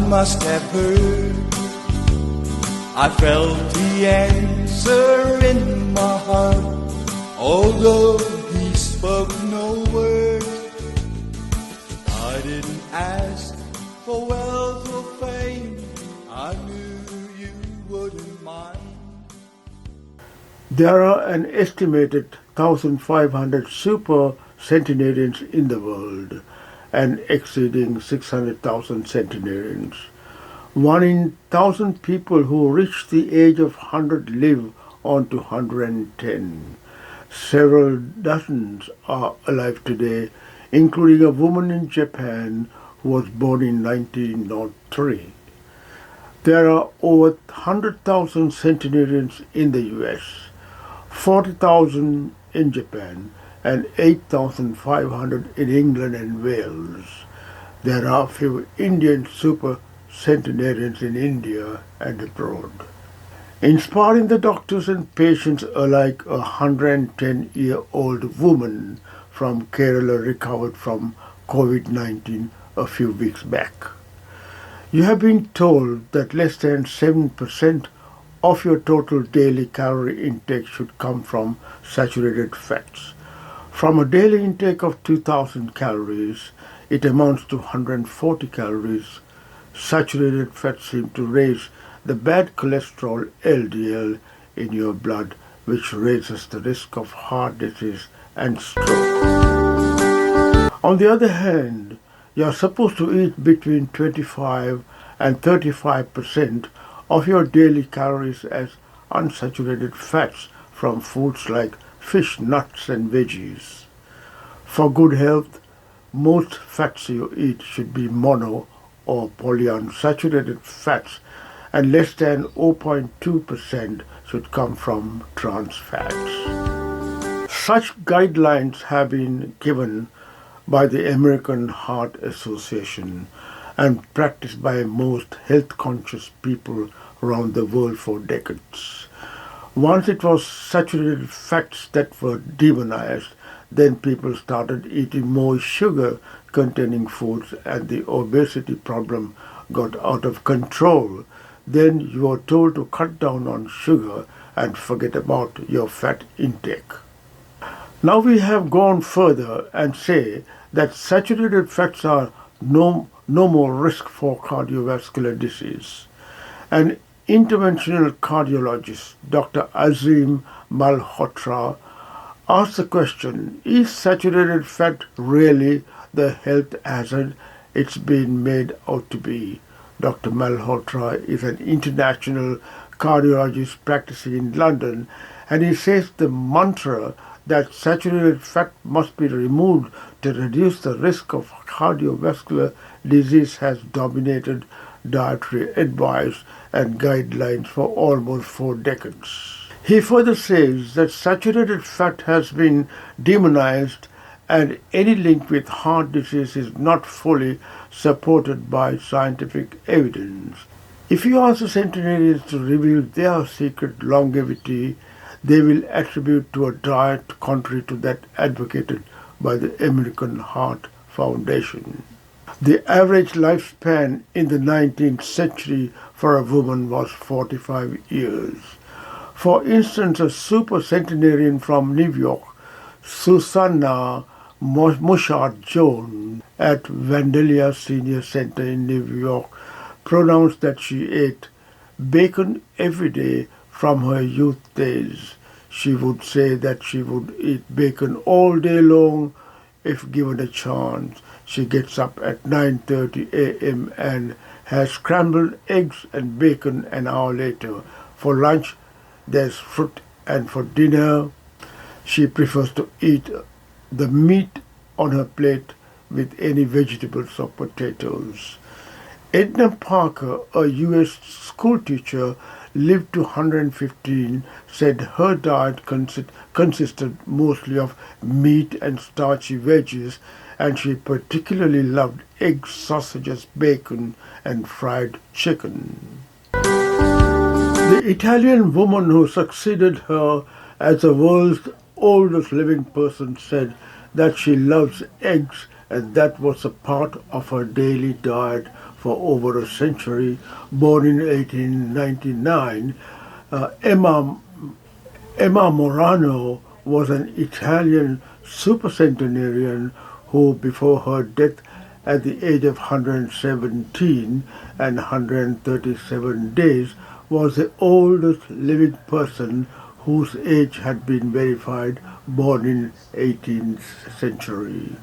must have heard. I felt the answer in my heart, although he spoke no word. I didn't ask for wealth or fame, I knew you wouldn't mind. There are an estimated 1,500 supercentenarians in the world and exceeding 600,000 centenarians. 1 in 1,000 people who reach the age of 100 live on to 110. Several dozens are alive today, including a woman in Japan who was born in 1903. There are over 100,000 centenarians in the US, 40,000 in Japan, and 8,500 in England and Wales. There are few Indian supercentenarians in India and abroad. Inspiring the doctors and patients alike, a 110-year-old woman from Kerala recovered from COVID-19 a few weeks back. You have been told that less than 7% of your total daily calorie intake should come from saturated fats. From a daily intake of 2,000 calories, it amounts to 140 calories. Saturated fats seem to raise the bad cholesterol LDL in your blood, which raises the risk of heart disease and stroke. On the other hand, you are supposed to eat between 25 and 35% of your daily calories as unsaturated fats from foods like fish, nuts and veggies. For good health, most fats you eat should be mono or polyunsaturated fats, and less than 0.2% should come from trans fats. Such guidelines have been given by the American Heart Association and practiced by most health-conscious people around the world for decades. Once it was saturated fats that were demonized, then people started eating more sugar-containing foods and the obesity problem got out of control. Then you are told to cut down on sugar and forget about your fat intake. Now we have gone further and say that saturated fats are no more risk for cardiovascular disease. An interventional cardiologist, Dr. Azim Malhotra, asked the question, is saturated fat really the health hazard it's been made out to be? Dr. Malhotra is an international cardiologist practicing in London, and he says the mantra that saturated fat must be removed to reduce the risk of cardiovascular disease has dominated dietary advice and guidelines for almost 4 decades. He further says that saturated fat has been demonized and any link with heart disease is not fully supported by scientific evidence. If you ask the centenarians to reveal their secret longevity, they will attribute to a diet contrary to that advocated by the American Heart Foundation. The average lifespan in the 19th century for a woman was 45 years. For instance, a supercentenarian from New York, Susanna Mushard-Jones at Vandalia Senior Center in New York pronounced that she ate bacon every day from her youth days. She would say that she would eat bacon all day long if given a chance. She gets up at 9:30 a.m. and has scrambled eggs and bacon an hour later. For lunch, there's fruit, and for dinner, she prefers to eat the meat on her plate with any vegetables or potatoes. Edna Parker, a U.S. school teacher, lived to 115, said her diet consisted mostly of meat and starchy veggies, and she particularly loved eggs, sausages, bacon, and fried chicken. The Italian woman who succeeded her as the world's oldest living person said that she loves eggs and that was a part of her daily diet for over a century. Born in 1899, Emma Morano was an Italian supercentenarian who, before her death at the age of 117 and 137 days, was the oldest living person whose age had been verified, born in 18th century.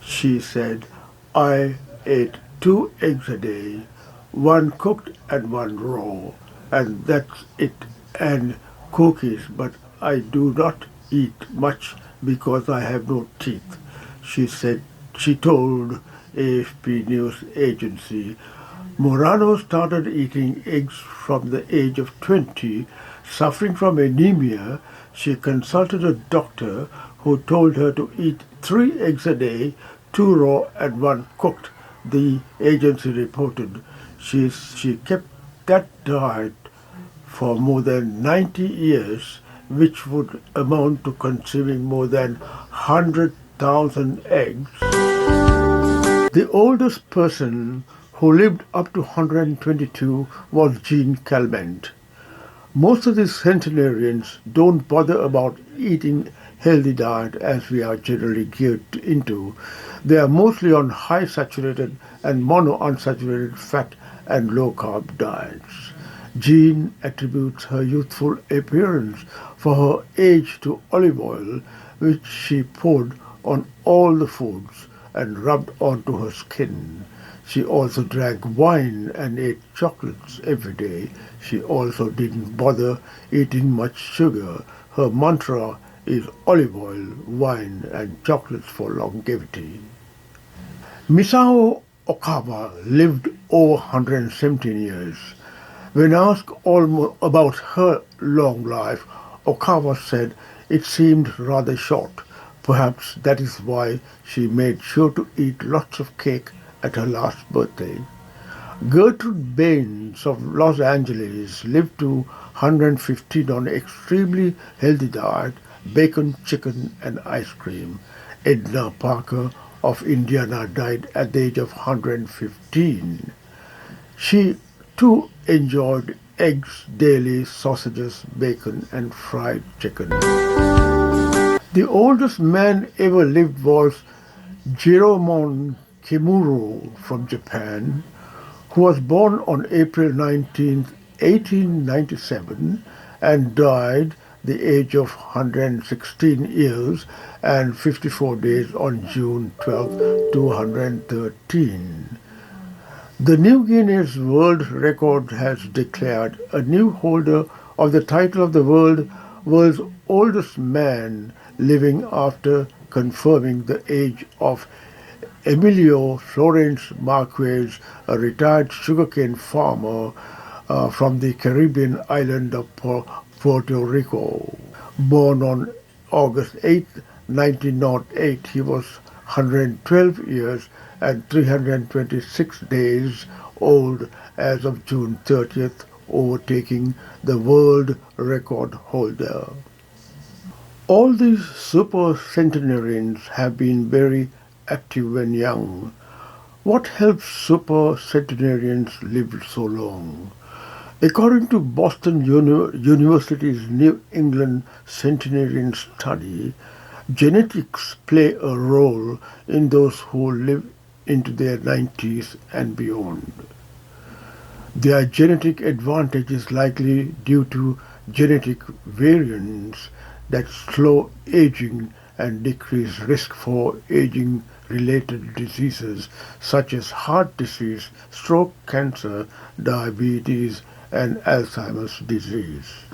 She said, "I ate 2 eggs a day, one cooked and one raw, and that's it, and cookies, but I do not eat much because I have no teeth," she told AFP news agency. Morano started eating eggs from the age of 20. Suffering from anemia, she consulted a doctor who told her to eat 3 eggs a day, 2 raw and one cooked, the agency reported. She kept that diet for more than 90 years, which would amount to consuming more than 100,000 eggs. The oldest person who lived up to 122 was Jean Calment. Most of these centenarians don't bother about eating healthy diet as we are generally geared into. They are mostly on high saturated and monounsaturated fat and low carb diets. Jean attributes her youthful appearance for her age to olive oil, which she poured on all the foods and rubbed onto her skin. She also drank wine and ate chocolates every day. She also didn't bother eating much sugar. Her mantra is olive oil, wine, and chocolates for longevity. Misao Okawa lived over 117 years. When asked about her long life, Okawa said it seemed rather short. Perhaps that is why she made sure to eat lots of cake at her last birthday. Gertrude Baines of Los Angeles lived to 115 on an extremely healthy diet, bacon, chicken, and ice cream. Edna Parker of Indiana died at the age of 115. She too enjoyed eggs daily, sausages, bacon, and fried chicken. The oldest man ever lived was Jiromon Kimuro from Japan, who was born on April 19, 1897, and died the age of 116 years and 54 days on June 12, 213. The New Guinness World Record has declared a new holder of the title of the world's oldest man living after confirming the age of Emilio Florence Marquez, a retired sugarcane farmer from the Caribbean island of Puerto Rico. Born on August 8, 1908, he was 112 years and 326 days old as of June 30th, overtaking the world record holder. All these supercentenarians have been very active when young. What helps supercentenarians live so long? According to Boston University's New England Centenarian Study, genetics play a role in those who live into their 90s and beyond. Their genetic advantage is likely due to genetic variants that slow aging and decrease risk for aging-related diseases such as heart disease, stroke, cancer, diabetes, and Alzheimer's disease.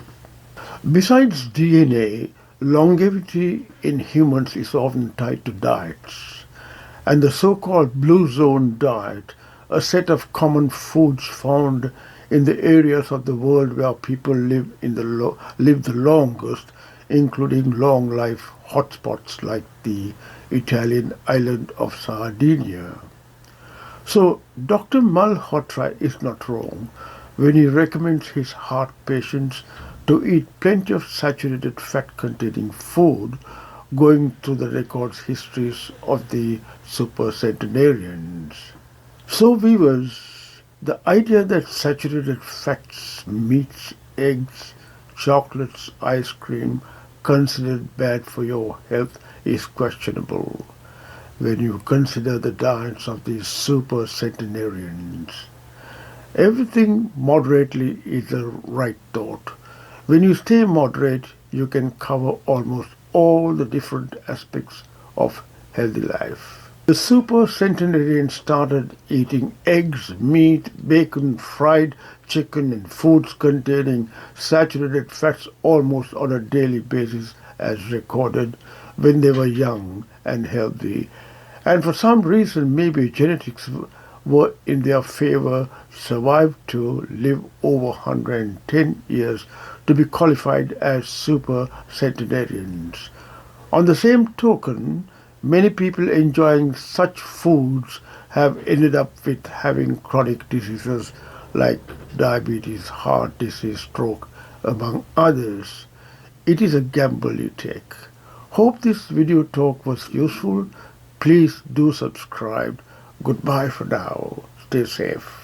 Besides DNA, longevity in humans is often tied to diets, and the so-called blue zone diet, a set of common foods found in the areas of the world where people live the longest, including long life hotspots like the Italian island of Sardinia. So Dr. Malhotra is not wrong when he recommends his heart patients to eat plenty of saturated fat-containing food, going through the records histories of the supercentenarians. So viewers, The idea that saturated fats, meats, eggs, chocolates, ice cream considered bad for your health is questionable when you consider the diets of these supercentenarians. Everything moderately is the right thought. When you stay moderate, you can cover almost all the different aspects of healthy life. The supercentenarians started eating eggs, meat, bacon, fried chicken, and foods containing saturated fats almost on a daily basis as recorded when they were young and healthy. And for some reason, maybe genetics were in their favor, survived to live over 110 years to be qualified as supercentenarians. On the same token, many people enjoying such foods have ended up with having chronic diseases like diabetes, heart disease, stroke, among others. It is a gamble you take. Hope this video talk was useful. Please do subscribe. Goodbye for now. Stay safe.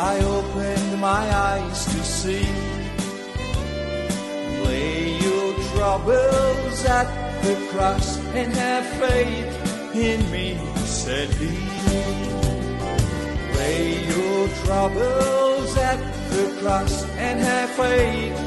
I opened my eyes to see, lay your troubles at the cross and have faith in me, said he. Lay your troubles at the cross and have faith